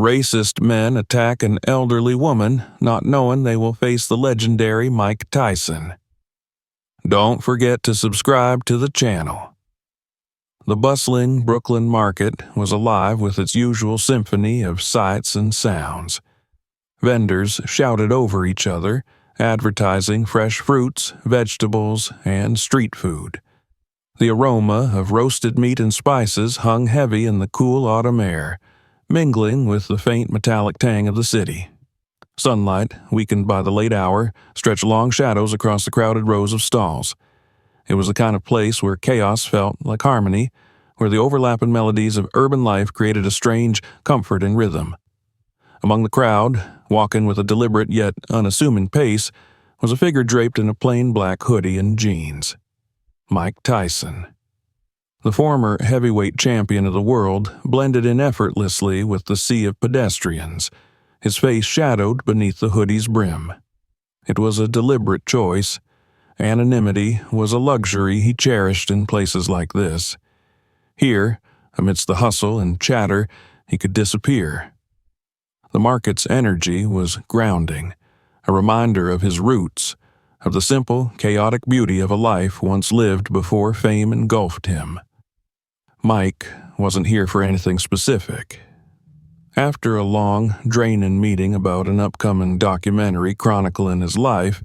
Racist men attack an elderly woman, not knowing they will face the legendary Mike Tyson. Don't forget to subscribe to the channel. The bustling Brooklyn market was alive with its usual symphony of sights and sounds. Vendors shouted over each other, advertising fresh fruits, vegetables, and street food. The aroma of roasted meat and spices hung heavy in the cool autumn air, mingling with the faint metallic tang of the city. Sunlight, weakened by the late hour, stretched long shadows across the crowded rows of stalls. It was the kind of place where chaos felt like harmony, where the overlapping melodies of urban life created a strange comfort and rhythm. Among the crowd, walking with a deliberate yet unassuming pace, was a figure draped in a plain black hoodie and jeans. Mike Tyson. The former heavyweight champion of the world blended in effortlessly with the sea of pedestrians, his face shadowed beneath the hoodie's brim. It was a deliberate choice. Anonymity was a luxury he cherished in places like this. Here, amidst the hustle and chatter, he could disappear. The market's energy was grounding, a reminder of his roots, of the simple, chaotic beauty of a life once lived before fame engulfed him. Mike wasn't here for anything specific. After a long, draining meeting about an upcoming documentary chronicling his life,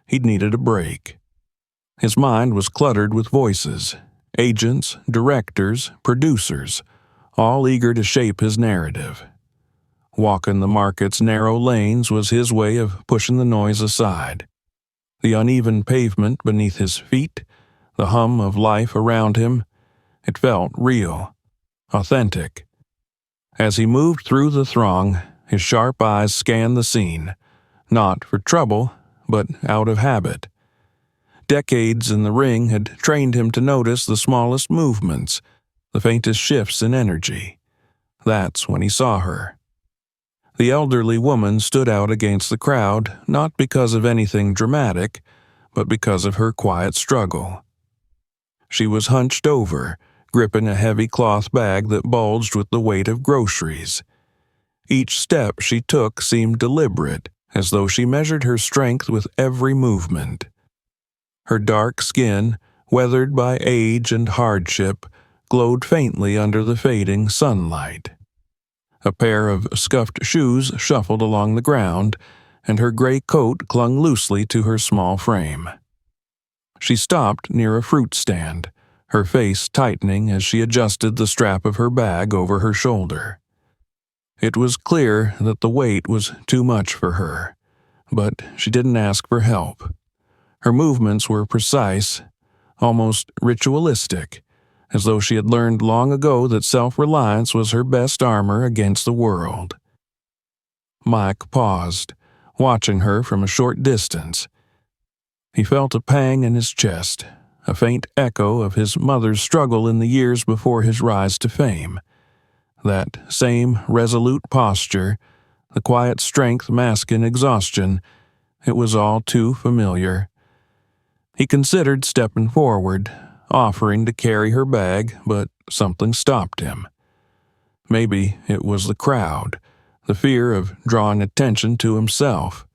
he'd needed a break. His mind was cluttered with voices, agents, directors, producers, all eager to shape his narrative. Walking the market's narrow lanes was his way of pushing the noise aside. The uneven pavement beneath his feet, the hum of life around him, it felt real, authentic. As he moved through the throng, his sharp eyes scanned the scene, not for trouble, but out of habit. Decades in the ring had trained him to notice the smallest movements, the faintest shifts in energy. That's when he saw her. The elderly woman stood out against the crowd, not because of anything dramatic, but because of her quiet struggle. She was hunched over, gripping a heavy cloth bag that bulged with the weight of groceries. Each step she took seemed deliberate, as though she measured her strength with every movement. Her dark skin, weathered by age and hardship, glowed faintly under the fading sunlight. A pair of scuffed shoes shuffled along the ground, and her gray coat clung loosely to her small frame. She stopped near a fruit stand, her face tightening as she adjusted the strap of her bag over her shoulder. It was clear that the weight was too much for her, but she didn't ask for help. Her movements were precise, almost ritualistic, as though she had learned long ago that self-reliance was her best armor against the world. Mike paused, watching her from a short distance. He felt a pang in his chest, a faint echo of his mother's struggle in the years before his rise to fame. That same resolute posture, the quiet strength masking exhaustion, it was all too familiar. He considered stepping forward, offering to carry her bag, but something stopped him. Maybe it was the crowd, the fear of drawing attention to himself.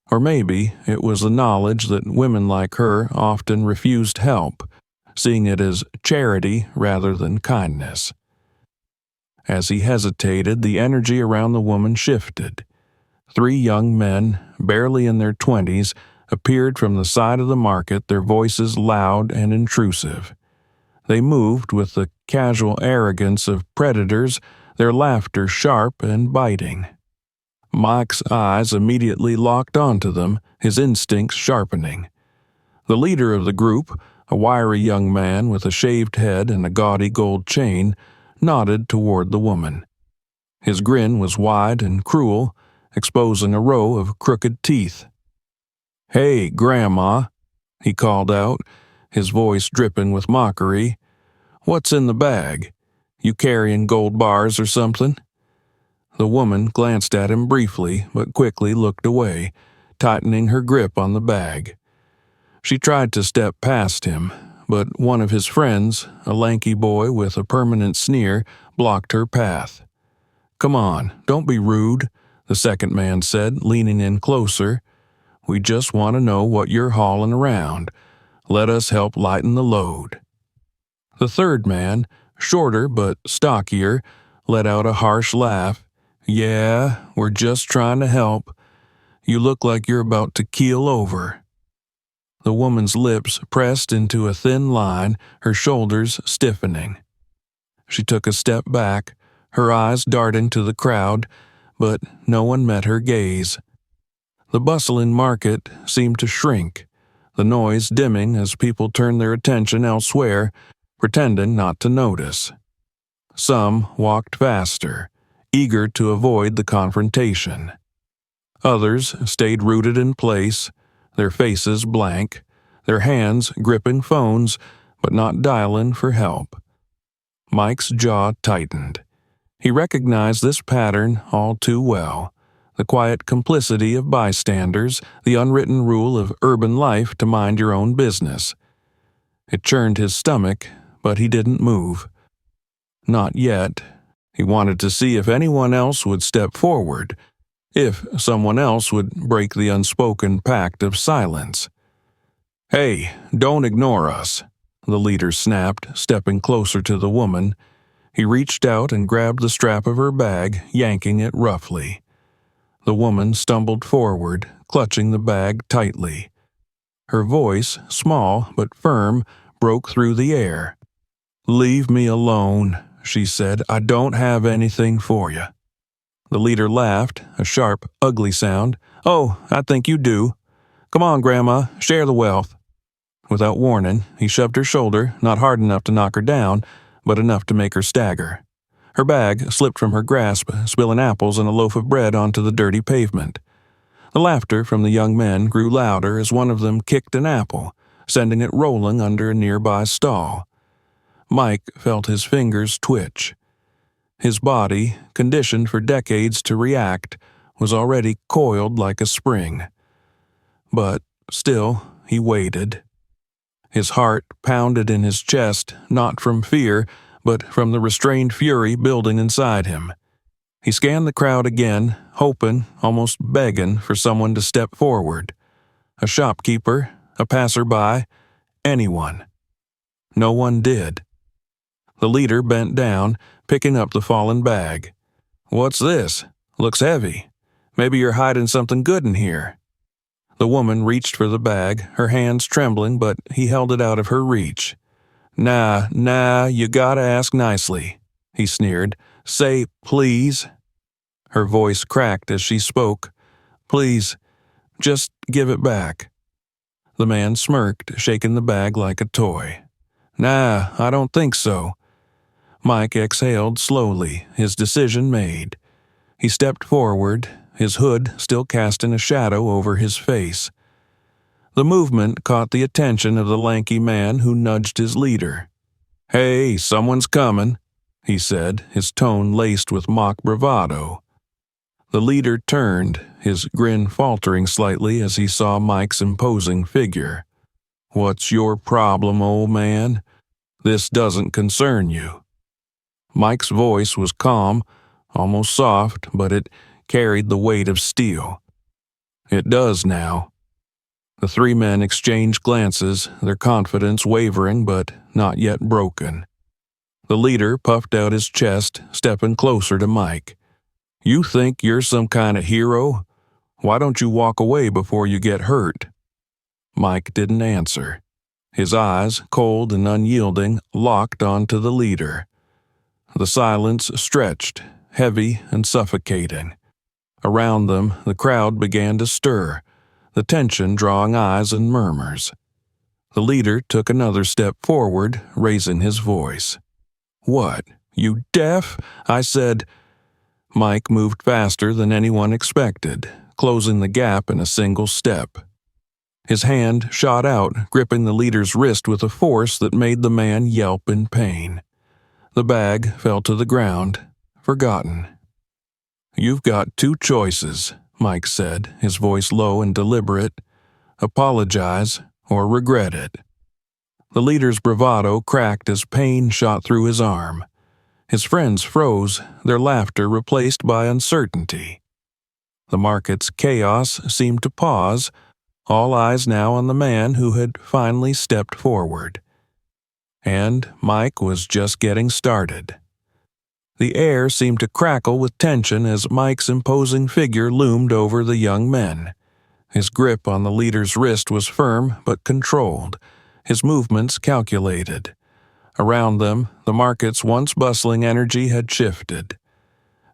Or maybe it was the knowledge that women like her often refused help, seeing it as charity rather than kindness. As he hesitated, the energy around the woman shifted. 3 young men, barely in their 20s, appeared from the side of the market, their voices loud and intrusive. They moved with the casual arrogance of predators, their laughter sharp and biting. Mike's eyes immediately locked onto them, his instincts sharpening. The leader of the group, a wiry young man with a shaved head and a gaudy gold chain, nodded toward the woman. His grin was wide and cruel, exposing a row of crooked teeth. "Hey, Grandma," he called out, his voice dripping with mockery. "What's in the bag? You carrying gold bars or something?" The woman glanced at him briefly, but quickly looked away, tightening her grip on the bag. She tried to step past him, but one of his friends, a lanky boy with a permanent sneer, blocked her path. "Come on, don't be rude," the second man said, leaning in closer. "We just want to know what you're hauling around. Let us help lighten the load." The third man, shorter but stockier, let out a harsh laugh. "Yeah, we're just trying to help. You look like you're about to keel over." The woman's lips pressed into a thin line, her shoulders stiffening. She took a step back, her eyes darting to the crowd, but no one met her gaze. The bustling market seemed to shrink, the noise dimming as people turned their attention elsewhere, pretending not to notice. Some walked faster, eager to avoid the confrontation. Others stayed rooted in place, their faces blank, their hands gripping phones, but not dialing for help. Mike's jaw tightened. He recognized this pattern all too well. The quiet complicity of bystanders, the unwritten rule of urban life to mind your own business. It churned his stomach, but he didn't move. Not yet. He wanted to see if anyone else would step forward, if someone else would break the unspoken pact of silence. "Hey, don't ignore us," the leader snapped, stepping closer to the woman. He reached out and grabbed the strap of her bag, yanking it roughly. The woman stumbled forward, clutching the bag tightly. Her voice, small but firm, broke through the air. "Leave me alone," she said. "I don't have anything for you." The leader laughed, a sharp, ugly sound. "Oh, I think you do. Come on, Grandma, share the wealth." Without warning, he shoved her shoulder, not hard enough to knock her down, but enough to make her stagger. Her bag slipped from her grasp, spilling apples and a loaf of bread onto the dirty pavement. The laughter from the young men grew louder as one of them kicked an apple, sending it rolling under a nearby stall. Mike felt his fingers twitch. His body, conditioned for decades to react, was already coiled like a spring. But still, he waited. His heart pounded in his chest, not from fear, but from the restrained fury building inside him. He scanned the crowd again, hoping, almost begging, for someone to step forward. A shopkeeper, a passerby, anyone. No one did. The leader bent down, picking up the fallen bag. "What's this? Looks heavy. Maybe you're hiding something good in here." The woman reached for the bag, her hands trembling, but he held it out of her reach. Nah, you gotta ask nicely," he sneered. "Say, please." Her voice cracked as she spoke. "Please, just give it back." The man smirked, shaking the bag like a toy. "Nah, I don't think so." Mike exhaled slowly, his decision made. He stepped forward, his hood still casting a shadow over his face. The movement caught the attention of the lanky man who nudged his leader. "Hey, someone's coming," he said, his tone laced with mock bravado. The leader turned, his grin faltering slightly as he saw Mike's imposing figure. "What's your problem, old man? This doesn't concern you." Mike's voice was calm, almost soft, but it carried the weight of steel. "It does now." The three men exchanged glances, their confidence wavering but not yet broken. The leader puffed out his chest, stepping closer to Mike. "You think you're some kind of hero? Why don't you walk away before you get hurt?" Mike didn't answer. His eyes, cold and unyielding, locked onto the leader. The silence stretched, heavy and suffocating. Around them, the crowd began to stir, the tension drawing eyes and murmurs. The leader took another step forward, raising his voice. "What, you deaf?" I said. Mike moved faster than anyone expected, closing the gap in a single step. His hand shot out, gripping the leader's wrist with a force that made the man yelp in pain. The bag fell to the ground, forgotten. "You've got two choices," Mike said, his voice low and deliberate. "Apologize or regret it." The leader's bravado cracked as pain shot through his arm. His friends froze, their laughter replaced by uncertainty. The market's chaos seemed to pause, all eyes now on the man who had finally stepped forward. And Mike was just getting started. The air seemed to crackle with tension as Mike's imposing figure loomed over the young men. His grip on the leader's wrist was firm but controlled, his movements calculated. Around them, the market's once bustling energy had shifted.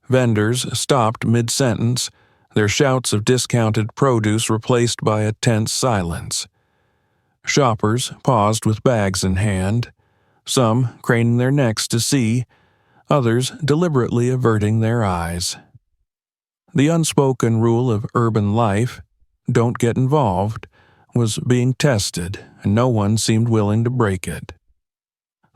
Vendors stopped mid-sentence, their shouts of discounted produce replaced by a tense silence. Shoppers paused with bags in hand, some craning their necks to see, others deliberately averting their eyes. The unspoken rule of urban life, don't get involved, was being tested, and no one seemed willing to break it.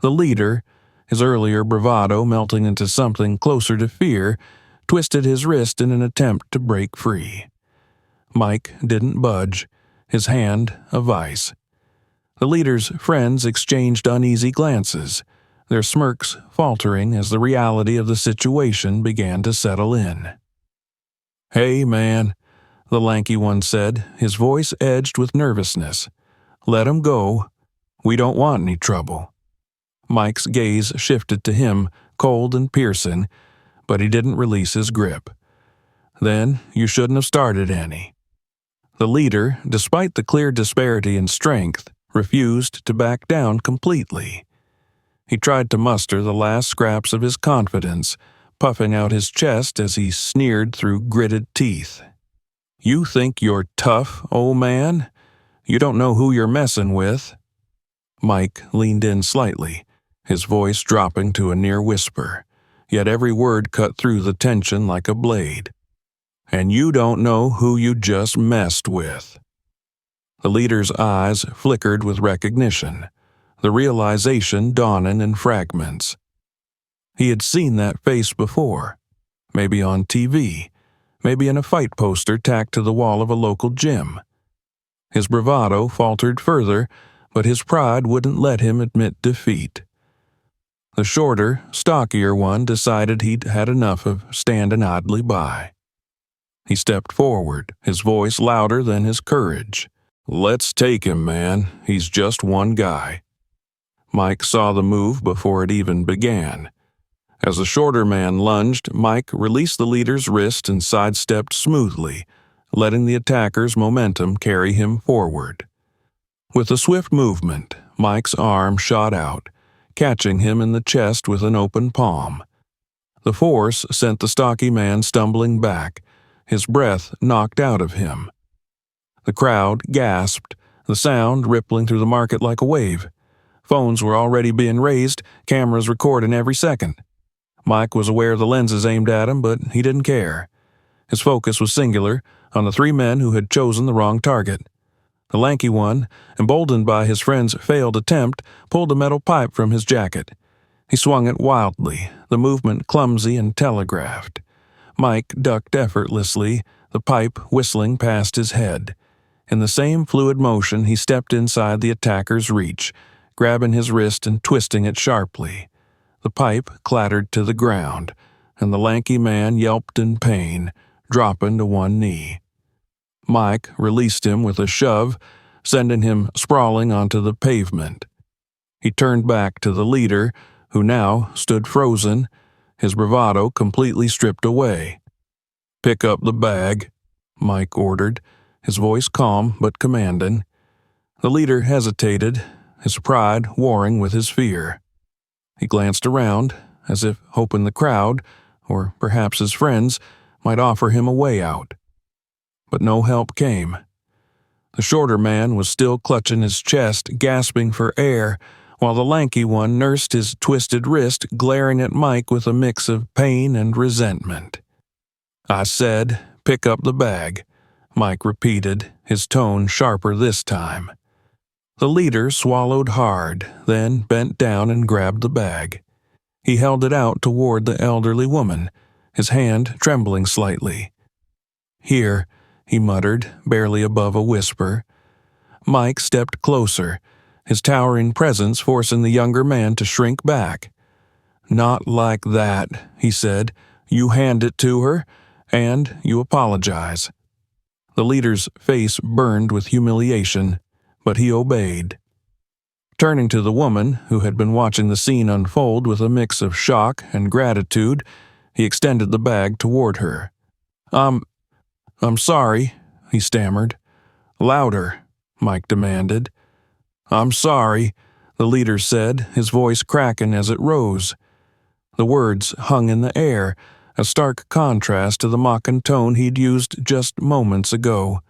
The leader, his earlier bravado melting into something closer to fear, twisted his wrist in an attempt to break free. Mike didn't budge, his hand a vice. The leader's friends exchanged uneasy glances, their smirks faltering as the reality of the situation began to settle in. "Hey, man," the lanky one said, his voice edged with nervousness. "Let him go. We don't want any trouble." Mike's gaze shifted to him, cold and piercing, but he didn't release his grip. "Then you shouldn't have started any." The leader, despite the clear disparity in strength, refused to back down completely. He tried to muster the last scraps of his confidence, puffing out his chest as he sneered through gritted teeth. "You think you're tough, old man? You don't know who you're messing with." Mike leaned in slightly, his voice dropping to a near whisper, yet every word cut through the tension like a blade. "And you don't know who you just messed with." The leader's eyes flickered with recognition, the realization dawning in fragments. He had seen that face before, maybe on TV, maybe in a fight poster tacked to the wall of a local gym. His bravado faltered further, but his pride wouldn't let him admit defeat. The shorter, stockier one decided he'd had enough of standing idly by. He stepped forward, his voice louder than his courage. "Let's take him, man. He's just one guy." Mike saw the move before it even began. As the shorter man lunged, Mike released the leader's wrist and sidestepped smoothly, letting the attacker's momentum carry him forward. With a swift movement, Mike's arm shot out, catching him in the chest with an open palm. The force sent the stocky man stumbling back, his breath knocked out of him. The crowd gasped, the sound rippling through the market like a wave. Phones were already being raised, cameras recording every second. Mike was aware of the lenses aimed at him, but he didn't care. His focus was singular, on the three men who had chosen the wrong target. The lanky one, emboldened by his friend's failed attempt, pulled a metal pipe from his jacket. He swung it wildly, the movement clumsy and telegraphed. Mike ducked effortlessly, the pipe whistling past his head. In the same fluid motion, he stepped inside the attacker's reach, grabbing his wrist and twisting it sharply. The pipe clattered to the ground, and the lanky man yelped in pain, dropping to one knee. Mike released him with a shove, sending him sprawling onto the pavement. He turned back to the leader, who now stood frozen, his bravado completely stripped away. "Pick up the bag," Mike ordered, his voice calm but commanding. The leader hesitated, his pride warring with his fear. He glanced around, as if hoping the crowd, or perhaps his friends, might offer him a way out. But no help came. The shorter man was still clutching his chest, gasping for air, while the lanky one nursed his twisted wrist, glaring at Mike with a mix of pain and resentment. "I said, pick up the bag," Mike repeated, his tone sharper this time. The leader swallowed hard, then bent down and grabbed the bag. He held it out toward the elderly woman, his hand trembling slightly. "Here," he muttered, barely above a whisper. Mike stepped closer, his towering presence forcing the younger man to shrink back. "Not like that," he said. "You hand it to her, and you apologize." The leader's face burned with humiliation, but he obeyed. Turning to the woman, who had been watching the scene unfold with a mix of shock and gratitude, he extended the bag toward her. I'm sorry," he stammered. "Louder," Mike demanded. "I'm sorry," the leader said, his voice cracking as it rose. The words hung in the air, a stark contrast to the mocking tone he'd used just moments ago.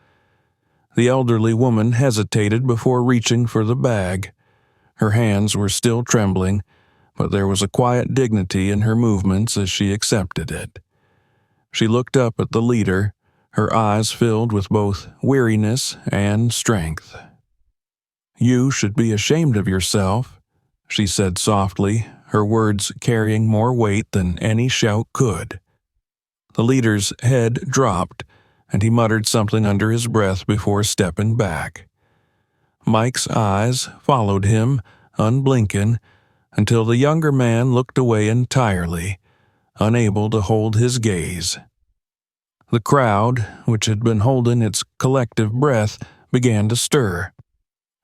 The elderly woman hesitated before reaching for the bag. Her hands were still trembling, but there was a quiet dignity in her movements as she accepted it. She looked up at the leader, her eyes filled with both weariness and strength. "You should be ashamed of yourself," she said softly, her words carrying more weight than any shout could. The leader's head dropped, and he muttered something under his breath before stepping back. Mike's eyes followed him, unblinking, until the younger man looked away entirely, unable to hold his gaze. The crowd, which had been holding its collective breath, began to stir.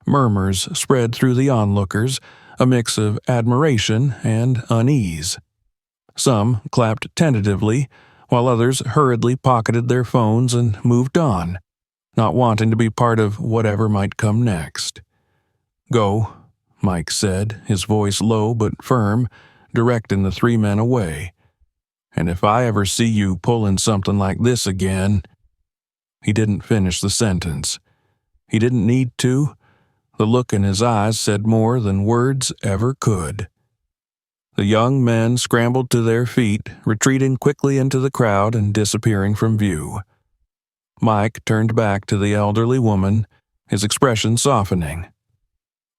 Murmurs spread through the onlookers, a mix of admiration and unease. Some clapped tentatively, while others hurriedly pocketed their phones and moved on, not wanting to be part of whatever might come next. "Go," Mike said, his voice low but firm, directing the three men away. "And if I ever see you pulling something like this again—" He didn't finish the sentence. He didn't need to. The look in his eyes said more than words ever could. The young men scrambled to their feet, retreating quickly into the crowd and disappearing from view. Mike turned back to the elderly woman, his expression softening.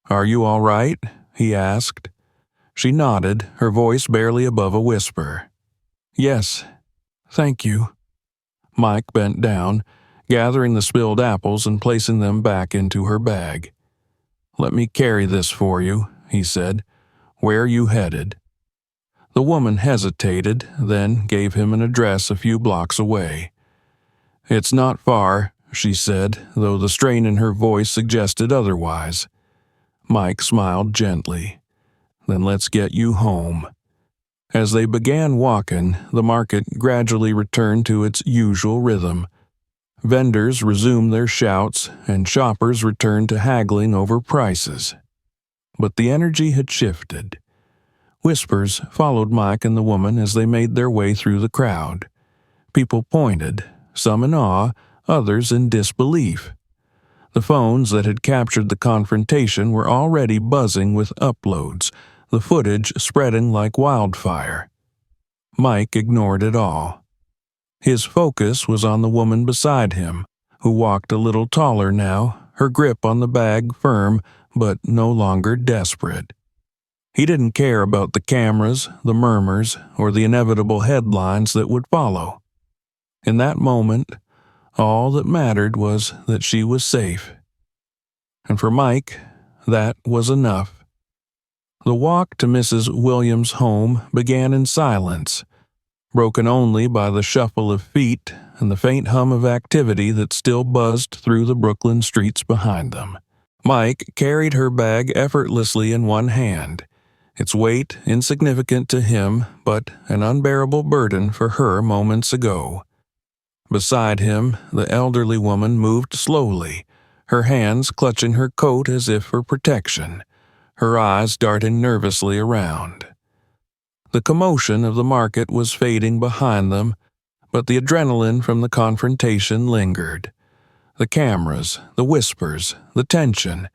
"Are you all right?" he asked. She nodded, her voice barely above a whisper. "Yes, thank you." Mike bent down, gathering the spilled apples and placing them back into her bag. "Let me carry this for you," he said. "Where are you headed?" The woman hesitated, then gave him an address a few blocks away. "It's not far," she said, though the strain in her voice suggested otherwise. Mike smiled gently. "Then let's get you home." As they began walking, the market gradually returned to its usual rhythm. Vendors resumed their shouts, and shoppers returned to haggling over prices. But the energy had shifted. Whispers followed Mike and the woman as they made their way through the crowd. People pointed, some in awe, others in disbelief. The phones that had captured the confrontation were already buzzing with uploads, the footage spreading like wildfire. Mike ignored it all. His focus was on the woman beside him, who walked a little taller now, her grip on the bag firm but no longer desperate. He didn't care about the cameras, the murmurs, or the inevitable headlines that would follow. In that moment, all that mattered was that she was safe. And for Mike, that was enough. The walk to Mrs. Williams' home began in silence, broken only by the shuffle of feet and the faint hum of activity that still buzzed through the Brooklyn streets behind them. Mike carried her bag effortlessly in one hand, its weight insignificant to him but an unbearable burden for her moments ago. Beside him, the elderly woman moved slowly, her hands clutching her coat as if for protection, her eyes darting nervously around. The commotion of the market was fading behind them, but the adrenaline from the confrontation lingered. The cameras, the whispers, the tension,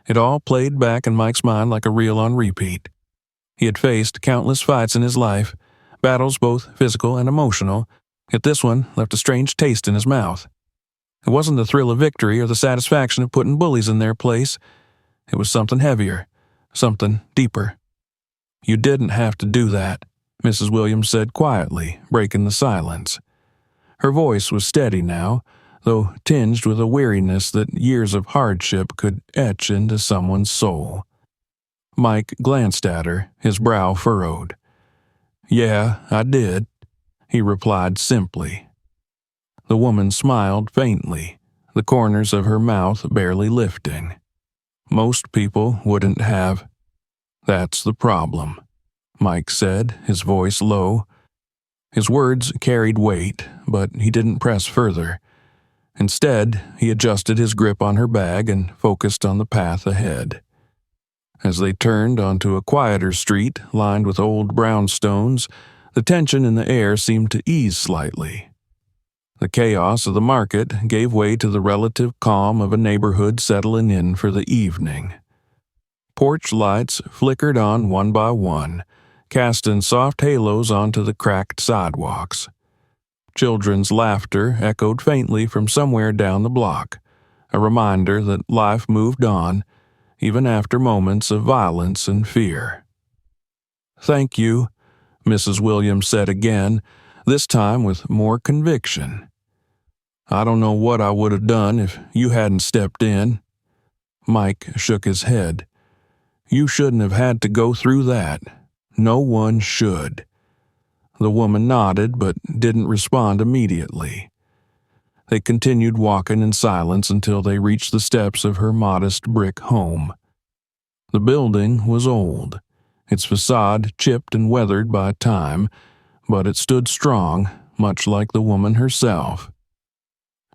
it all played back in Mike's mind like a reel on repeat. He had faced countless fights in his life, battles both physical and emotional, yet this one left a strange taste in his mouth. It wasn't the thrill of victory or the satisfaction of putting bullies in their place. It was something heavier, something deeper. "You didn't have to do that," Mrs. Williams said quietly, breaking the silence. Her voice was steady now, though tinged with a weariness that years of hardship could etch into someone's soul. Mike glanced at her, his brow furrowed. "Yeah, I did," he replied simply. The woman smiled faintly, the corners of her mouth barely lifting. "Most people wouldn't have." "That's the problem," Mike said, his voice low. His words carried weight, but he didn't press further. Instead, he adjusted his grip on her bag and focused on the path ahead. As they turned onto a quieter street lined with old brownstones, the tension in the air seemed to ease slightly. The chaos of the market gave way to the relative calm of a neighborhood settling in for the evening. Porch lights flickered on one by one, casting soft halos onto the cracked sidewalks. Children's laughter echoed faintly from somewhere down the block, a reminder that life moved on, even after moments of violence and fear. "Thank you," Mrs. Williams said again, this time with more conviction. "I don't know what I would have done if you hadn't stepped in." Mike shook his head. "You shouldn't have had to go through that. No one should." The woman nodded but didn't respond immediately. They continued walking in silence until they reached the steps of her modest brick home. The building was old, its facade chipped and weathered by time, but it stood strong, much like the woman herself.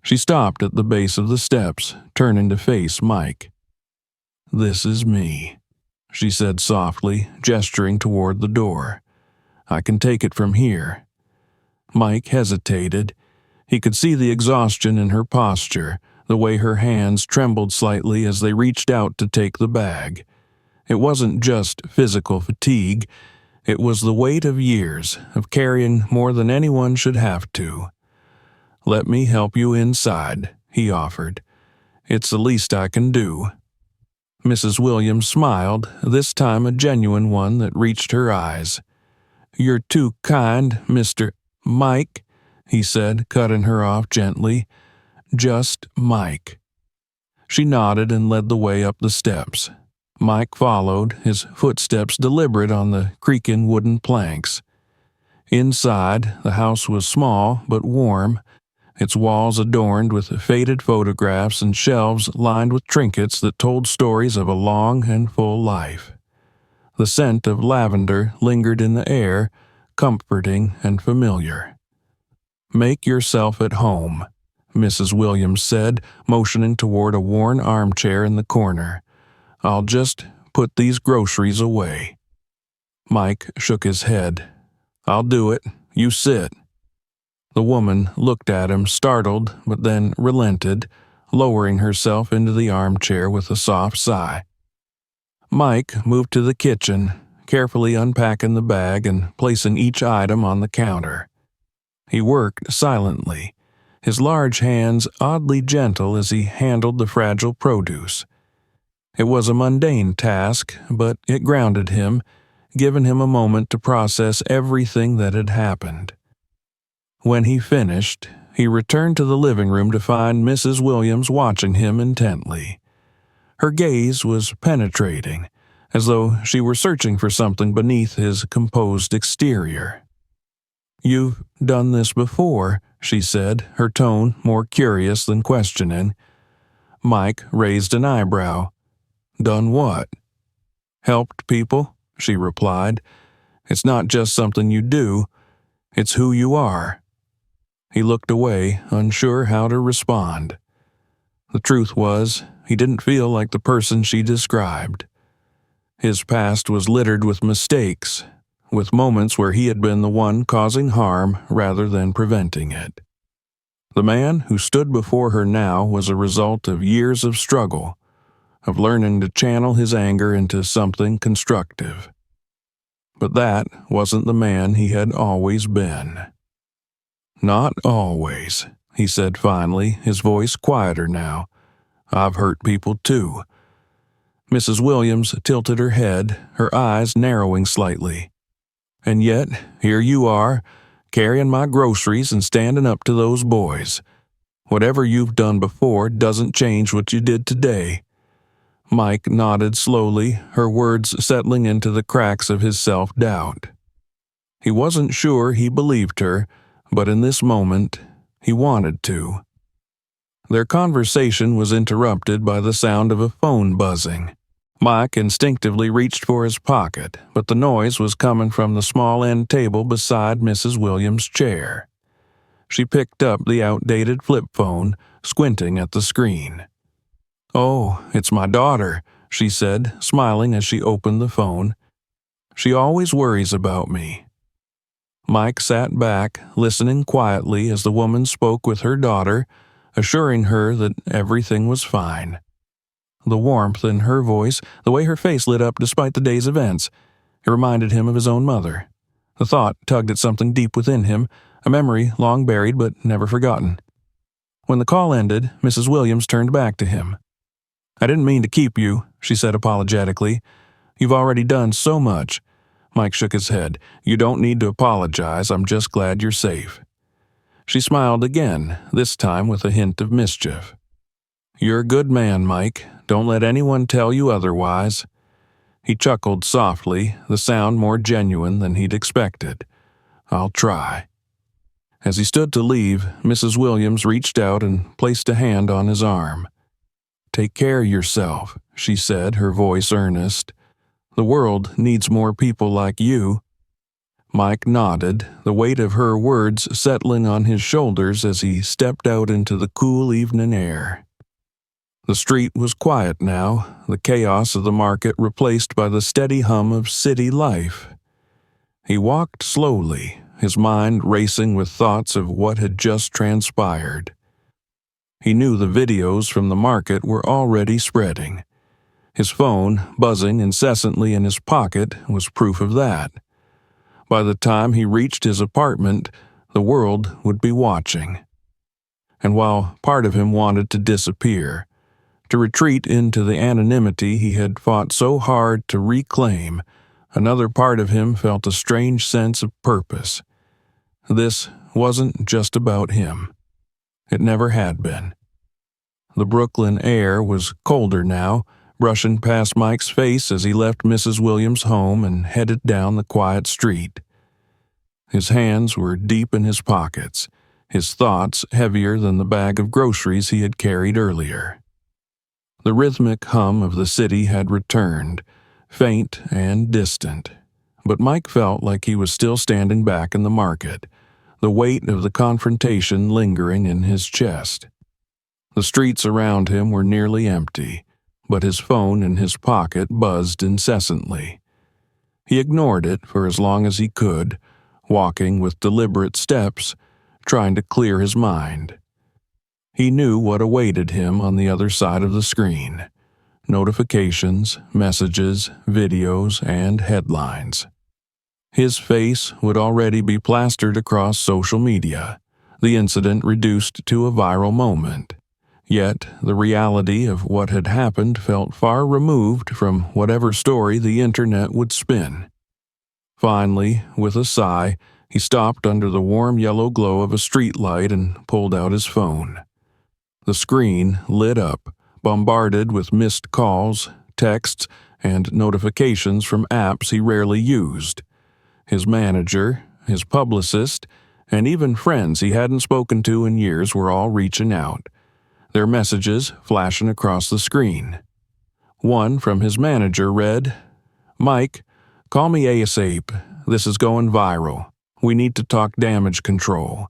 She stopped at the base of the steps, turning to face Mike. "This is me," she said softly, gesturing toward the door. "I can take it from here." Mike hesitated. He could see the exhaustion in her posture, the way her hands trembled slightly as they reached out to take the bag. It wasn't just physical fatigue, it was the weight of years, of carrying more than anyone should have to. "Let me help you inside," he offered. "It's the least I can do." Mrs. Williams smiled, this time a genuine one that reached her eyes. "You're too kind, Mr. Mike," he said, cutting her off gently. "Just Mike." She nodded and led the way up the steps. Mike followed, his footsteps deliberate on the creaking wooden planks. Inside, the house was small but warm, its walls adorned with faded photographs and shelves lined with trinkets that told stories of a long and full life. The scent of lavender lingered in the air, comforting and familiar. "Make yourself at home," Mrs. Williams said, motioning toward a worn armchair in the corner. "I'll just put these groceries away." Mike shook his head. "I'll do it. You sit." The woman looked at him, startled, but then relented, lowering herself into the armchair with a soft sigh. Mike moved to the kitchen, carefully unpacking the bag and placing each item on the counter. He worked silently, his large hands oddly gentle as he handled the fragile produce. It was a mundane task, but it grounded him, giving him a moment to process everything that had happened. When he finished, he returned to the living room to find Mrs. Williams watching him intently. Her gaze was penetrating, as though she were searching for something beneath his composed exterior. "You've done this before," she said, her tone more curious than questioning. Mike raised an eyebrow. "Done what?" "Helped people," she replied. "It's not just something you do, it's who you are." He looked away, unsure how to respond. The truth was, he didn't feel like the person she described. His past was littered with mistakes, with moments where he had been the one causing harm rather than preventing it. The man who stood before her now was a result of years of struggle, of learning to channel his anger into something constructive. But that wasn't the man he had always been. "Not always," he said finally, his voice quieter now. "I've hurt people too." Mrs. Williams tilted her head, her eyes narrowing slightly. "And yet, here you are, carrying my groceries and standing up to those boys. Whatever you've done before doesn't change what you did today." Mike nodded slowly, her words settling into the cracks of his self-doubt. He wasn't sure he believed her, but in this moment, he wanted to. Their conversation was interrupted by the sound of a phone buzzing. Mike instinctively reached for his pocket, but the noise was coming from the small end table beside Mrs. Williams' chair. She picked up the outdated flip phone, squinting at the screen. "Oh, it's my daughter," she said, smiling as she opened the phone. "She always worries about me." Mike sat back, listening quietly as the woman spoke with her daughter, assuring her that everything was fine. The warmth in her voice, the way her face lit up despite the day's events, it reminded him of his own mother. The thought tugged at something deep within him, a memory long buried but never forgotten. When the call ended, Mrs. Williams turned back to him. "I didn't mean to keep you," she said apologetically. "You've already done so much." Mike shook his head. "You don't need to apologize. I'm just glad you're safe." She smiled again, this time with a hint of mischief. "You're a good man, Mike. Don't let anyone tell you otherwise." He chuckled softly, the sound more genuine than he'd expected. "I'll try." As he stood to leave, Mrs. Williams reached out and placed a hand on his arm. "Take care of yourself," she said, her voice earnest. "The world needs more people like you." Mike nodded, the weight of her words settling on his shoulders as he stepped out into the cool evening air. The street was quiet now, the chaos of the market replaced by the steady hum of city life. He walked slowly, his mind racing with thoughts of what had just transpired. He knew the videos from the market were already spreading. His phone, buzzing incessantly in his pocket, was proof of that. By the time he reached his apartment, the world would be watching. And while part of him wanted to disappear, to retreat into the anonymity he had fought so hard to reclaim, another part of him felt a strange sense of purpose. This wasn't just about him. It never had been. The Brooklyn air was colder now, brushing past Mike's face as he left Mrs. Williams' home and headed down the quiet street. His hands were deep in his pockets, his thoughts heavier than the bag of groceries he had carried earlier. The rhythmic hum of the city had returned, faint and distant, but Mike felt like he was still standing back in the market, the weight of the confrontation lingering in his chest. The streets around him were nearly empty, but his phone in his pocket buzzed incessantly. He ignored it for as long as he could, walking with deliberate steps, trying to clear his mind. He knew what awaited him on the other side of the screen: notifications, messages, videos, and headlines. His face would already be plastered across social media, the incident reduced to a viral moment. Yet the reality of what had happened felt far removed from whatever story the internet would spin. Finally, with a sigh, he stopped under the warm yellow glow of a streetlight and pulled out his phone. The screen lit up, bombarded with missed calls, texts, and notifications from apps he rarely used. His manager, his publicist, and even friends he hadn't spoken to in years were all reaching out, their messages flashing across the screen. One from his manager read, "Mike, call me ASAP. This is going viral. We need to talk damage control."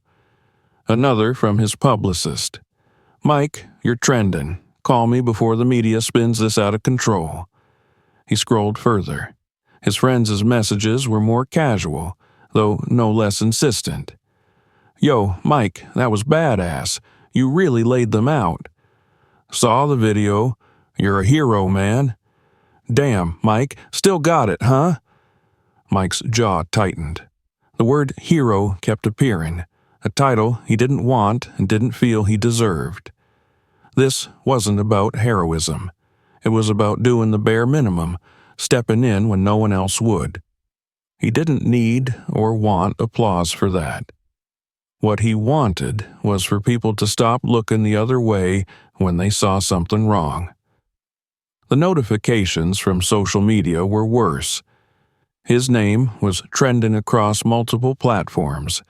Another from his publicist, "Mike, you're trending. Call me before the media spins this out of control." He scrolled further. His friends' messages were more casual, though no less insistent. "Yo, Mike, that was badass. You really laid them out." "Saw the video. You're a hero, man." "Damn, Mike, still got it, huh?" Mike's jaw tightened. The word hero kept appearing, a title he didn't want and didn't feel he deserved. This wasn't about heroism. It was about doing the bare minimum, stepping in when no one else would. He didn't need or want applause for that. What he wanted was for people to stop looking the other way when they saw something wrong. The notifications from social media were worse. His name was trending across multiple platforms,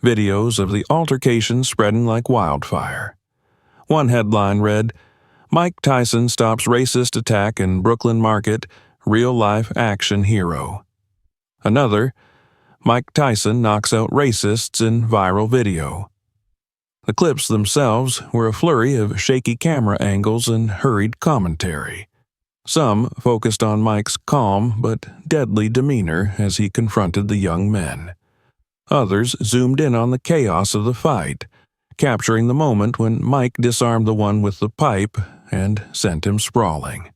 videos of the altercation spreading like wildfire. One headline read, "Mike Tyson stops racist attack in Brooklyn Market, real-life action hero." Another, "Mike Tyson knocks out racists in viral video." The clips themselves were a flurry of shaky camera angles and hurried commentary. Some focused on Mike's calm but deadly demeanor as he confronted the young men. Others zoomed in on the chaos of the fight, capturing the moment when Mike disarmed the one with the pipe and sent him sprawling.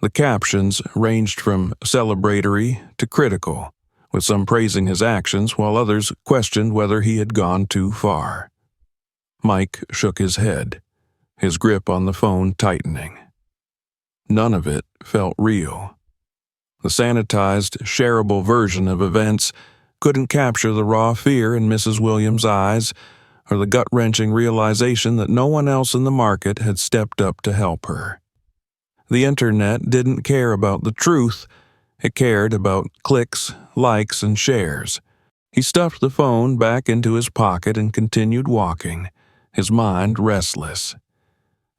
The captions ranged from celebratory to critical, with some praising his actions while others questioned whether he had gone too far. Mike shook his head, his grip on the phone tightening. None of it felt real. The sanitized, shareable version of events couldn't capture the raw fear in Mrs. Williams' eyes or the gut-wrenching realization that no one else in the market had stepped up to help her. The internet didn't care about the truth, it cared about clicks, likes, and shares. He stuffed the phone back into his pocket and continued walking, his mind restless.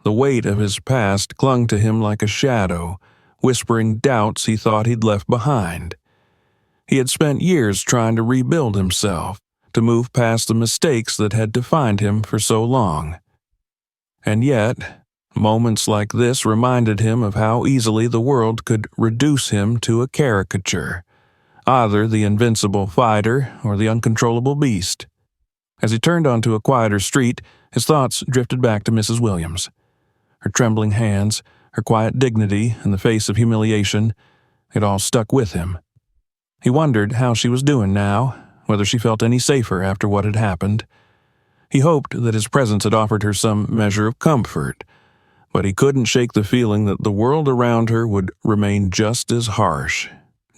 The weight of his past clung to him like a shadow, whispering doubts he thought he'd left behind. He had spent years trying to rebuild himself, to move past the mistakes that had defined him for so long. And yet, moments like this reminded him of how easily the world could reduce him to a caricature, either the invincible fighter or the uncontrollable beast. As he turned onto a quieter street, his thoughts drifted back to Mrs. Williams. Her trembling hands, her quiet dignity in the face of humiliation, it all stuck with him. He wondered how she was doing now, whether she felt any safer after what had happened. He hoped that his presence had offered her some measure of comfort, but he couldn't shake the feeling that the world around her would remain just as harsh,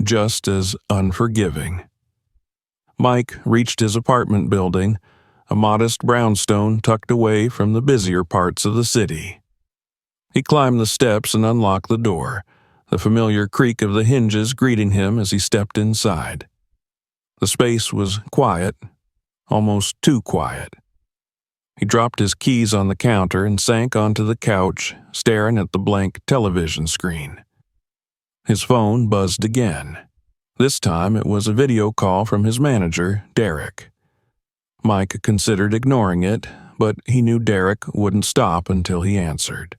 just as unforgiving. Mike reached his apartment building, a modest brownstone tucked away from the busier parts of the city. He climbed the steps and unlocked the door, the familiar creak of the hinges greeting him as he stepped inside. The space was quiet, almost too quiet. He dropped his keys on the counter and sank onto the couch, staring at the blank television screen. His phone buzzed again. This time it was a video call from his manager, Derek. Mike considered ignoring it, but he knew Derek wouldn't stop until he answered.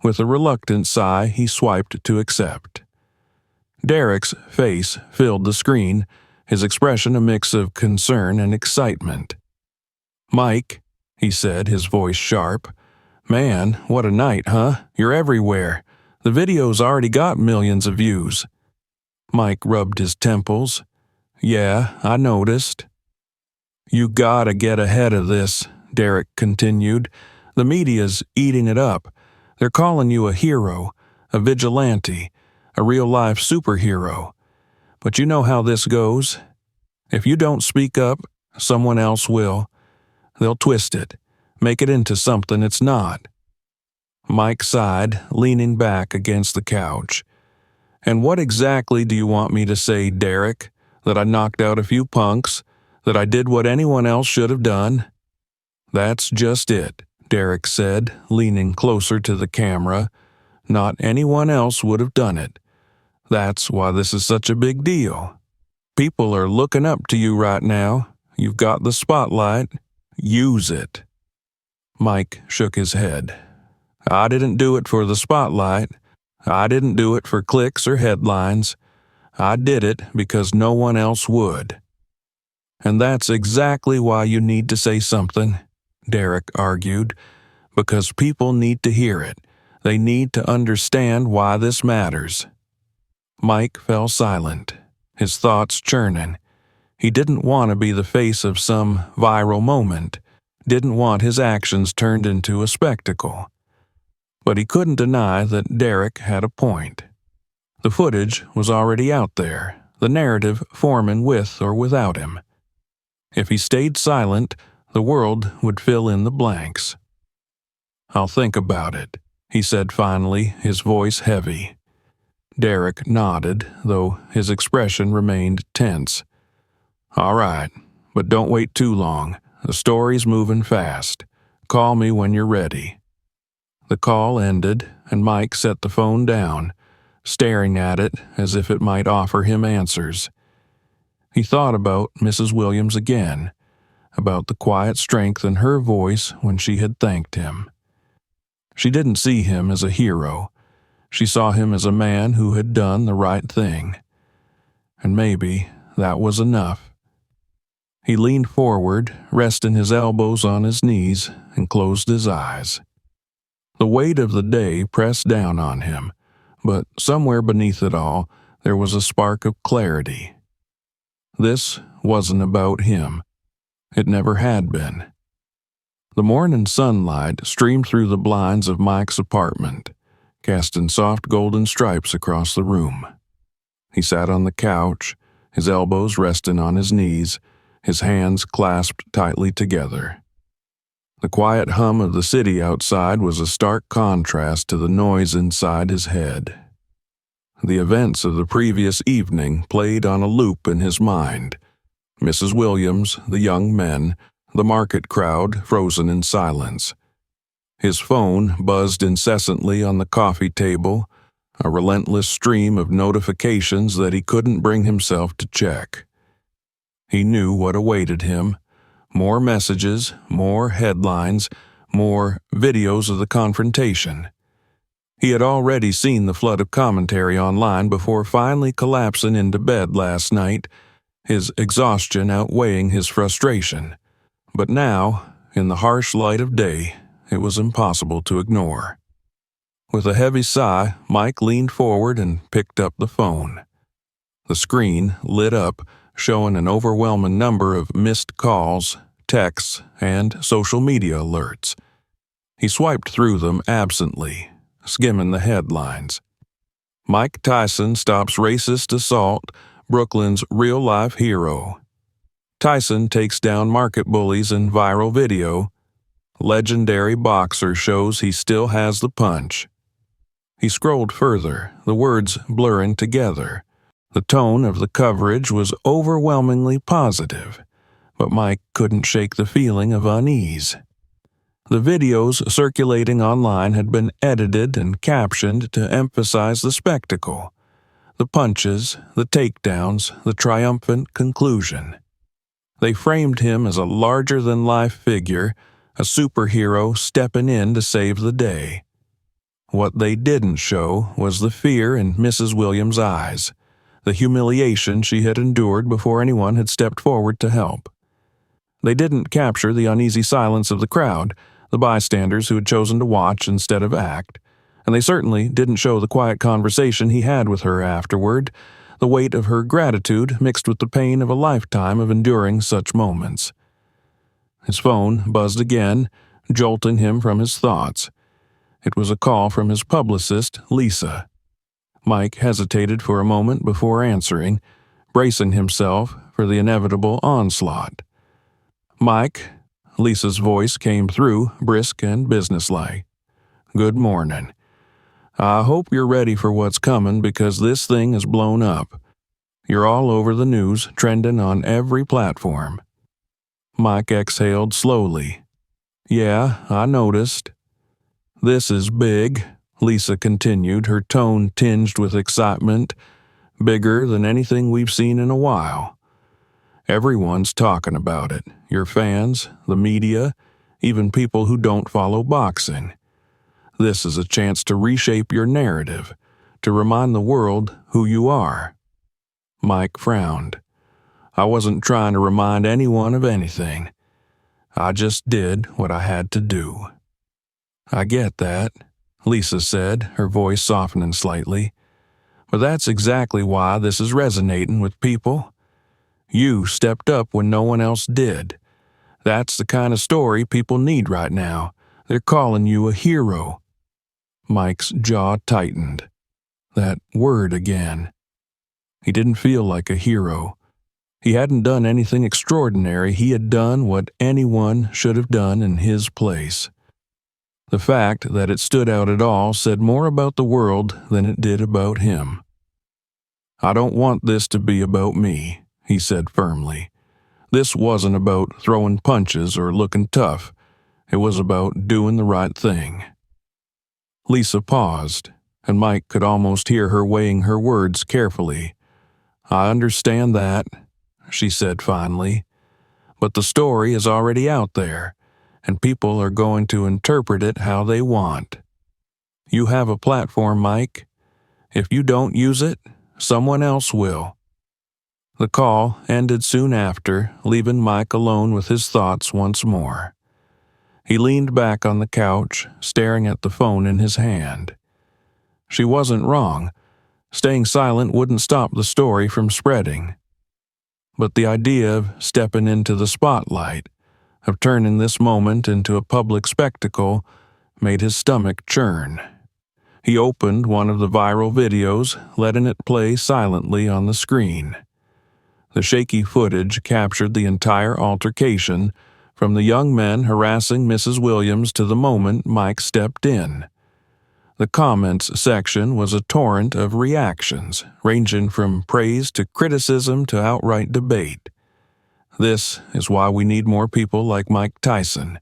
With a reluctant sigh, he swiped to accept. Derek's face filled the screen, his expression a mix of concern and excitement. "Mike," he said, his voice sharp. "Man, what a night, huh? You're everywhere. The video's already got millions of views." Mike rubbed his temples. "Yeah, I noticed." "You gotta get ahead of this," Derek continued. "The media's eating it up. They're calling you a hero, a vigilante, a real-life superhero. But you know how this goes. If you don't speak up, someone else will. They'll twist it, make it into something it's not." Mike sighed, leaning back against the couch. "And what exactly do you want me to say, Derek? That I knocked out a few punks? That I did what anyone else should have done?" "That's just it," Derek said, leaning closer to the camera. "Not anyone else would have done it. That's why this is such a big deal. People are looking up to you right now. You've got the spotlight. Use it." Mike shook his head. "I didn't do it for the spotlight. I didn't do it for clicks or headlines. I did it because no one else would." "And that's exactly why you need to say something," Derek argued, "because people need to hear it. They need to understand why this matters." Mike fell silent, his thoughts churning. He didn't want to be the face of some viral moment, didn't want his actions turned into a spectacle. But he couldn't deny that Derek had a point. The footage was already out there, the narrative forming with or without him. If he stayed silent, the world would fill in the blanks. "I'll think about it," he said finally, his voice heavy. Derek nodded, though his expression remained tense. "All right, but don't wait too long. The story's moving fast. Call me when you're ready." The call ended, and Mike set the phone down, staring at it as if it might offer him answers. He thought about Mrs. Williams again, about the quiet strength in her voice when she had thanked him. She didn't see him as a hero. She saw him as a man who had done the right thing. And maybe that was enough. He leaned forward, resting his elbows on his knees, and closed his eyes. The weight of the day pressed down on him, but somewhere beneath it all, there was a spark of clarity. This wasn't about him. It never had been. The morning sunlight streamed through the blinds of Mike's apartment, casting soft golden stripes across the room. He sat on the couch, his elbows resting on his knees, his hands clasped tightly together. The quiet hum of the city outside was a stark contrast to the noise inside his head. The events of the previous evening played on a loop in his mind. Mrs. Williams, the young men, the market crowd frozen in silence. His phone buzzed incessantly on the coffee table, a relentless stream of notifications that he couldn't bring himself to check. He knew what awaited him. More messages, more headlines, more videos of the confrontation. He had already seen the flood of commentary online before finally collapsing into bed last night, his exhaustion outweighing his frustration. But now, in the harsh light of day, it was impossible to ignore. With a heavy sigh, Mike leaned forward and picked up the phone. The screen lit up, showing an overwhelming number of missed calls, texts, and social media alerts. He swiped through them absently, skimming the headlines. Mike Tyson stops racist assault, Brooklyn's real-life hero. Tyson takes down market bullies in viral video. Legendary boxer shows he still has the punch. He scrolled further, the words blurring together. The tone of the coverage was overwhelmingly positive, but Mike couldn't shake the feeling of unease. The videos circulating online had been edited and captioned to emphasize the spectacle. The punches, the takedowns, the triumphant conclusion. They framed him as a larger-than-life figure, a superhero stepping in to save the day. What they didn't show was the fear in Mrs. Williams' eyes, the humiliation she had endured before anyone had stepped forward to help. They didn't capture the uneasy silence of the crowd, the bystanders who had chosen to watch instead of act, and they certainly didn't show the quiet conversation he had with her afterward, the weight of her gratitude mixed with the pain of a lifetime of enduring such moments. His phone buzzed again, jolting him from his thoughts. It was a call from his publicist, Lisa. Mike hesitated for a moment before answering, bracing himself for the inevitable onslaught. "Mike," Lisa's voice came through, brisk and businesslike. "Good morning. I hope you're ready for what's coming because this thing has blown up. You're all over the news, trending on every platform." Mike exhaled slowly. "Yeah, I noticed." "This is big," Lisa continued, her tone tinged with excitement. "Bigger than anything we've seen in a while. Everyone's talking about it. Your fans, the media, even people who don't follow boxing. This is a chance to reshape your narrative, to remind the world who you are." Mike frowned. "I wasn't trying to remind anyone of anything. I just did what I had to do." "I get that," Lisa said, her voice softening slightly. "But that's exactly why this is resonating with people. You stepped up when no one else did. That's the kind of story people need right now. They're calling you a hero." Mike's jaw tightened. That word again. He didn't feel like a hero. He hadn't done anything extraordinary. He had done what anyone should have done in his place. The fact that it stood out at all said more about the world than it did about him. "I don't want this to be about me," he said firmly. "This wasn't about throwing punches or looking tough. It was about doing the right thing." Lisa paused, and Mike could almost hear her weighing her words carefully. "I understand that," she said finally, "but the story is already out there, and people are going to interpret it how they want. You have a platform, Mike. If you don't use it, someone else will." The call ended soon after, leaving Mike alone with his thoughts once more. He leaned back on the couch, staring at the phone in his hand. She wasn't wrong. Staying silent wouldn't stop the story from spreading. But the idea of stepping into the spotlight, of turning this moment into a public spectacle, made his stomach churn. He opened one of the viral videos, letting it play silently on the screen. The shaky footage captured the entire altercation, from the young men harassing Mrs. Williams to the moment Mike stepped in. The comments section was a torrent of reactions, ranging from praise to criticism to outright debate. This is why we need more people like Mike Tyson.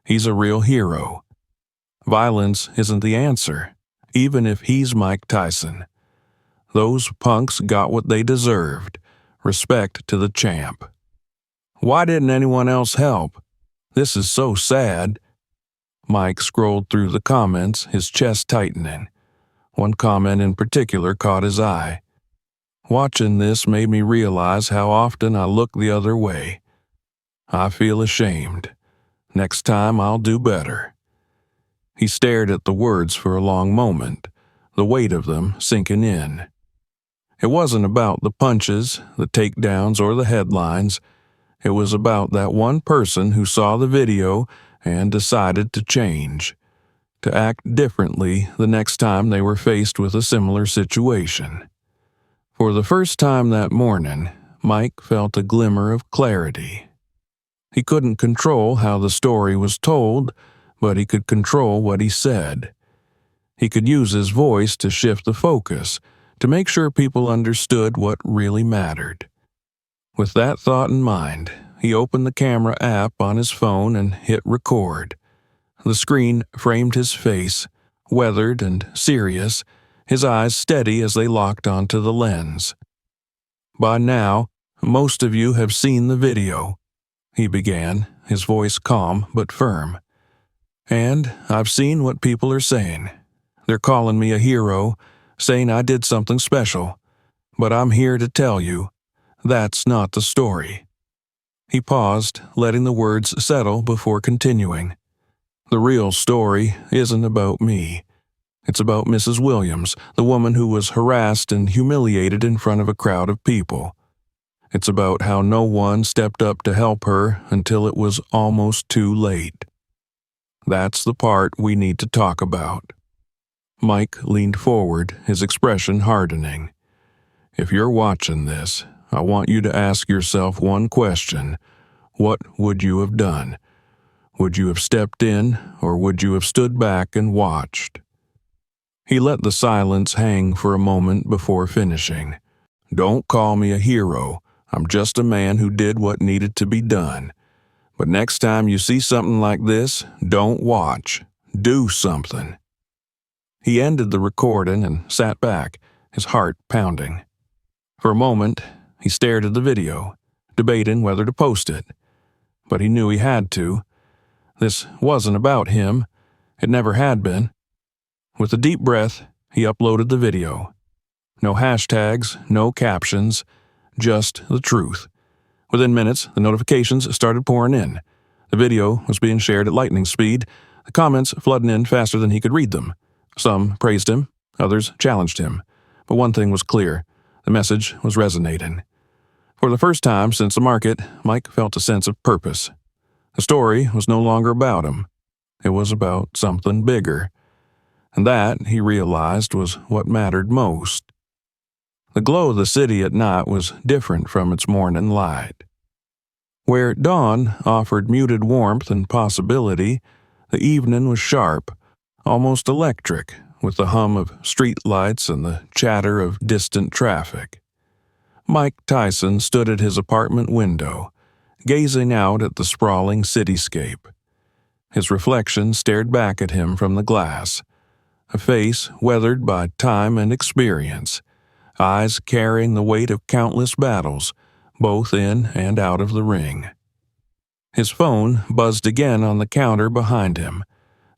He's a real hero. Violence isn't the answer, even if he's Mike Tyson. Those punks got what they deserved. Respect to the champ. "Why didn't anyone else help? This is so sad." Mike scrolled through the comments, his chest tightening. One comment in particular caught his eye. "Watching this made me realize how often I look the other way. I feel ashamed. Next time I'll do better." He stared at the words for a long moment, the weight of them sinking in. It wasn't about the punches, the takedowns, or the headlines. It was about that one person who saw the video and decided to change, to act differently the next time they were faced with a similar situation. For the first time that morning, Mike felt a glimmer of clarity. He couldn't control how the story was told, but he could control what he said. He could use his voice to shift the focus, to make sure people understood what really mattered. With that thought in mind, he opened the camera app on his phone and hit record. The screen framed his face, weathered and serious, his eyes steady as they locked onto the lens. "By now, most of you have seen the video," he began, his voice calm but firm. "And I've seen what people are saying. They're calling me a hero, saying I did something special. But I'm here to tell you, that's not the story." He paused, letting the words settle before continuing. "The real story isn't about me. It's about Mrs. Williams, the woman who was harassed and humiliated in front of a crowd of people. It's about how no one stepped up to help her until it was almost too late. That's the part we need to talk about." Mike leaned forward, his expression hardening. "If you're watching this, I want you to ask yourself one question. What would you have done? Would you have stepped in, or would you have stood back and watched?" He let the silence hang for a moment before finishing. "Don't call me a hero. I'm just a man who did what needed to be done. But next time you see something like this, don't watch. Do something." He ended the recording and sat back, his heart pounding. For a moment, he stared at the video, debating whether to post it. But he knew he had to. This wasn't about him. It never had been. With a deep breath, he uploaded the video. No hashtags, no captions, just the truth. Within minutes, the notifications started pouring in. The video was being shared at lightning speed, the comments flooding in faster than he could read them. Some praised him, others challenged him. But one thing was clear. The message was resonating. For the first time since the market, Mike felt a sense of purpose. The story was no longer about him. It was about something bigger. And that, he realized, was what mattered most. The glow of the city at night was different from its morning light. Where dawn offered muted warmth and possibility, the evening was sharp, almost electric, with the hum of street lights and the chatter of distant traffic. Mike Tyson stood at his apartment window, gazing out at the sprawling cityscape. His reflection stared back at him from the glass, a face weathered by time and experience, eyes carrying the weight of countless battles, both in and out of the ring. His phone buzzed again on the counter behind him,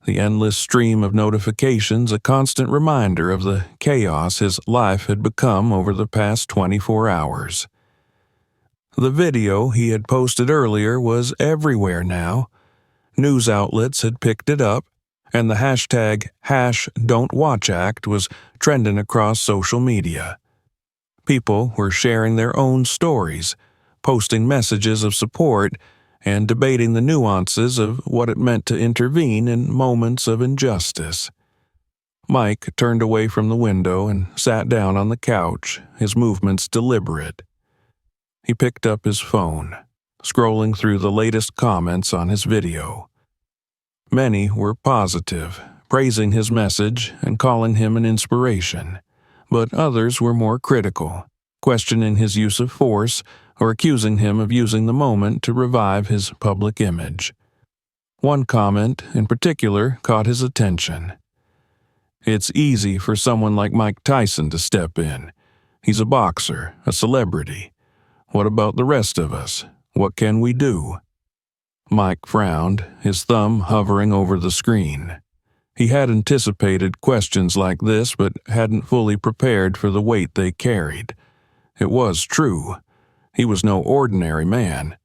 the endless stream of notifications a constant reminder of the chaos his life had become over the past 24 hours. The video he had posted earlier was everywhere now. News outlets had picked it up, and the hashtag #Don'tWatchAct was trending across social media. People were sharing their own stories, posting messages of support, and debating the nuances of what it meant to intervene in moments of injustice. Mike turned away from the window and sat down on the couch, his movements deliberate. He picked up his phone, scrolling through the latest comments on his video. Many were positive, praising his message and calling him an inspiration, but others were more critical, questioning his use of force or accusing him of using the moment to revive his public image. One comment in particular caught his attention. "It's easy for someone like Mike Tyson to step in. He's a boxer, a celebrity. What about the rest of us? What can we do?" Mike frowned, his thumb hovering over the screen. He had anticipated questions like this, but hadn't fully prepared for the weight they carried. It was true. He was no ordinary man.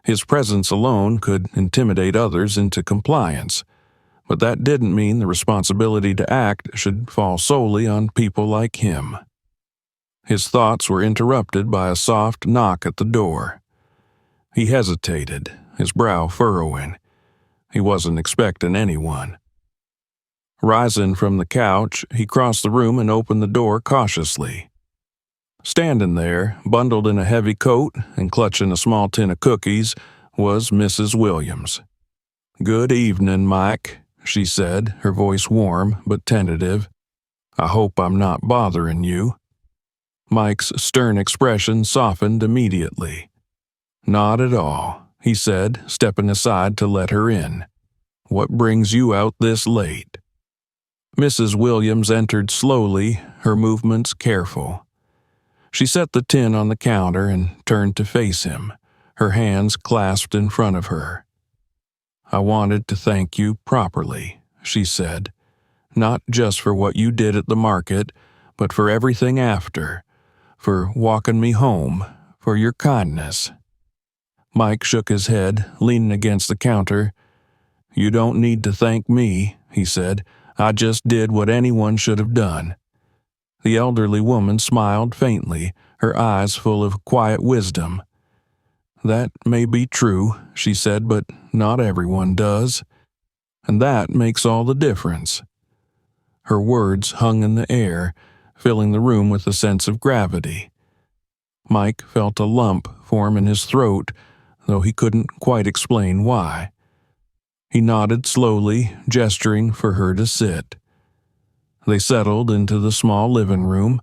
His presence alone could intimidate others into compliance, but that didn't mean the responsibility to act should fall solely on people like him. His thoughts were interrupted by a soft knock at the door. He hesitated, his brow furrowing. He wasn't expecting anyone. Rising from the couch, he crossed the room and opened the door cautiously. Standing there, bundled in a heavy coat and clutching a small tin of cookies, was Mrs. Williams. "Good evening, Mike," she said, her voice warm but tentative. "I hope I'm not bothering you." Mike's stern expression softened immediately. "Not at all," he said, stepping aside to let her in. "What brings you out this late?" Mrs. Williams entered slowly, her movements careful. She set the tin on the counter and turned to face him, her hands clasped in front of her. "I wanted to thank you properly," she said, "not just for what you did at the market, but for everything after, for walking me home, for your kindness." Mike shook his head, leaning against the counter. "You don't need to thank me," he said. "I just did what anyone should have done." The elderly woman smiled faintly, her eyes full of quiet wisdom. "That may be true," she said, "but not everyone does. And that makes all the difference." Her words hung in the air, filling the room with a sense of gravity. Mike felt a lump form in his throat, though he couldn't quite explain why. He nodded slowly, gesturing for her to sit. They settled into the small living room,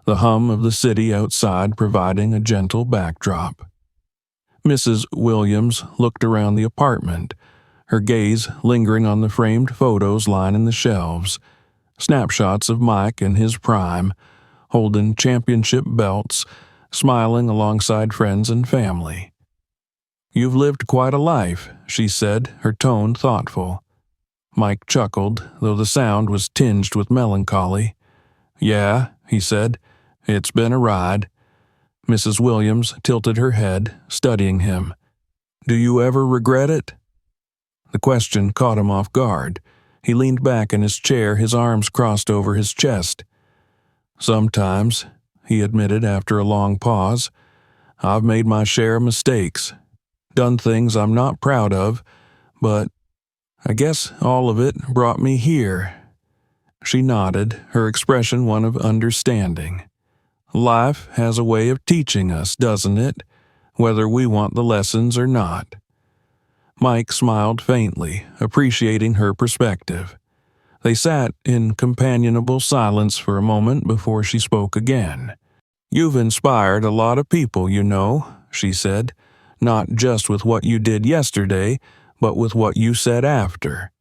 the hum of the city outside providing a gentle backdrop. Mrs. Williams looked around the apartment, her gaze lingering on the framed photos lining the shelves, snapshots of Mike in his prime, holding championship belts, smiling alongside friends and family. "You've lived quite a life," she said, her tone thoughtful. Mike chuckled, though the sound was tinged with melancholy. "Yeah," he said, "it's been a ride." Mrs. Williams tilted her head, studying him. "Do you ever regret it?" The question caught him off guard. He leaned back in his chair, his arms crossed over his chest. "Sometimes," he admitted after a long pause. "I've made my share of mistakes, done things I'm not proud of, but I guess all of it brought me here." She nodded, her expression one of understanding. "Life has a way of teaching us, doesn't it, whether we want the lessons or not?" Mike smiled faintly, appreciating her perspective. They sat in companionable silence for a moment before she spoke again. "You've inspired a lot of people, you know," she said, "not just with what you did yesterday, but with what you said after.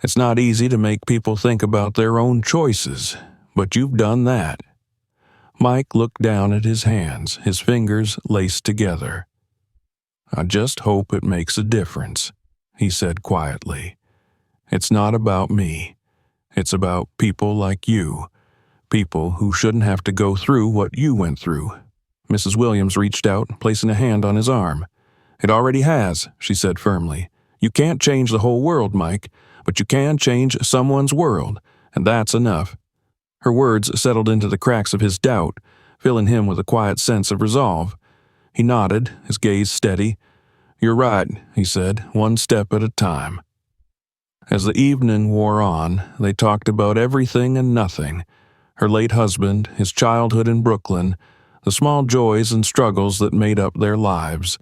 It's not easy to make people think about their own choices, but you've done that." Mike looked down at his hands, his fingers laced together. "I just hope it makes a difference," he said quietly. "It's not about me. It's about people like you, people who shouldn't have to go through what you went through." Mrs. Williams reached out, placing a hand on his arm. "It already has," she said firmly. "You can't change the whole world, Mike, but you can change someone's world, and that's enough." Her words settled into the cracks of his doubt, filling him with a quiet sense of resolve. He nodded, his gaze steady. "You're right," he said, "one step at a time." As the evening wore on, they talked about everything and nothing: her late husband, his childhood in Brooklyn, the small joys and struggles that made up their lives.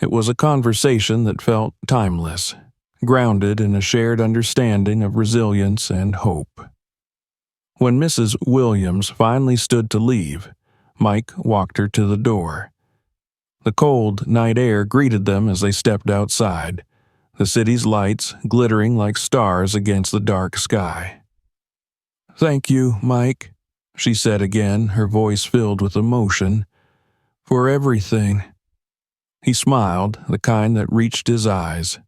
It was a conversation that felt timeless, grounded in a shared understanding of resilience and hope. When Mrs. Williams finally stood to leave, Mike walked her to the door. The cold night air greeted them as they stepped outside, the city's lights glittering like stars against the dark sky. "Thank you, Mike," she said again, her voice filled with emotion, "for everything." He smiled, the kind that reached his eyes.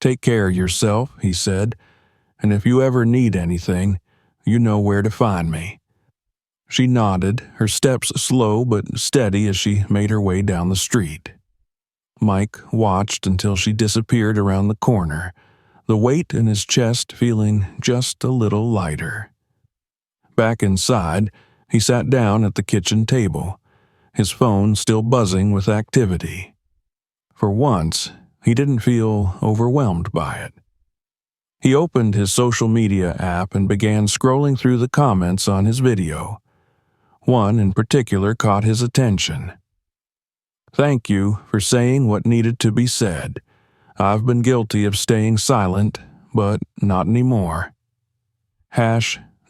"Take care of yourself," he said, "and if you ever need anything, you know where to find me." She nodded, her steps slow but steady as she made her way down the street. Mike watched until she disappeared around the corner, the weight in his chest feeling just a little lighter. Back inside, he sat down at the kitchen table, his phone still buzzing with activity. For once, he didn't feel overwhelmed by it. He opened his social media app and began scrolling through the comments on his video. One in particular caught his attention. "Thank you for saying what needed to be said. I've been guilty of staying silent, but not anymore.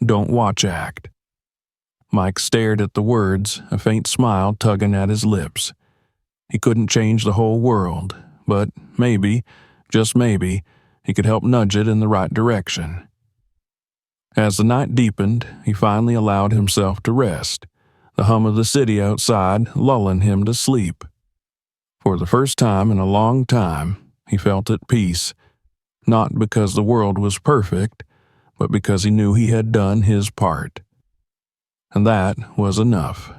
Don't watch act." Mike stared at the words, a faint smile tugging at his lips. He couldn't change the whole world, but maybe, just maybe, he could help nudge it in the right direction. As the night deepened, he finally allowed himself to rest, the hum of the city outside lulling him to sleep. For the first time in a long time, he felt at peace, not because the world was perfect, but because he knew he had done his part. And that was enough.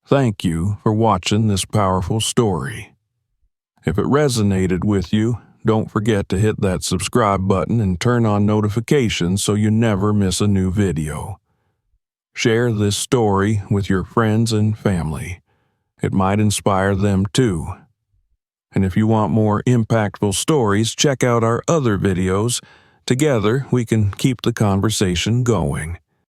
Thank you for watching this powerful story. If it resonated with you, don't forget to hit that subscribe button and turn on notifications so you never miss a new video. Share this story with your friends and family. It might inspire them too. And if you want more impactful stories, check out our other videos. Together, we can keep the conversation going.